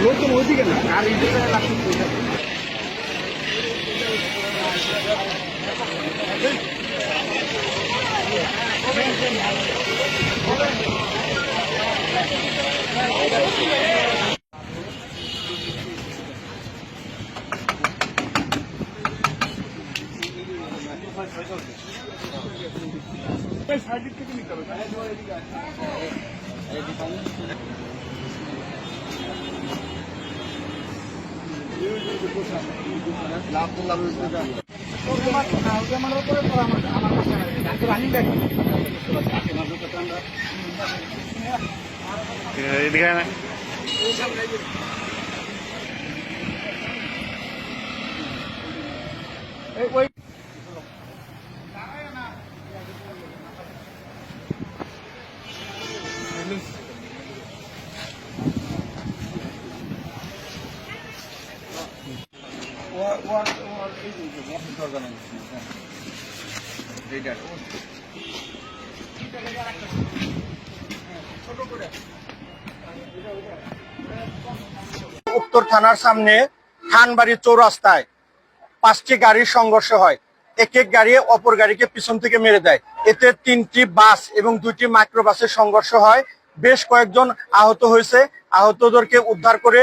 নতুন ওইদিকে না আর এইদিকে লাগছে। সাইড থেকে নিতে হবে। উত্তর থানার সামনে খানবাড়ি চৌরাস্তায় 5টি গাড়ির সংঘর্ষ হয়। এক এক গাড়ি অপর গাড়িকে পিছন থেকে মেরে দেয়। এতে 3টি বাস এবং 2টি মাইক্রোবাসের সংঘর্ষ হয়। বেশ কয়েকজন আহত হয়েছে। আহতদেরকে উদ্ধার করে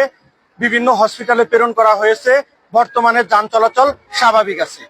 বিভিন্ন হসপিটালে প্রেরণ করা হয়েছে। বর্তমানে যান চলাচল স্বাভাবিক আছে।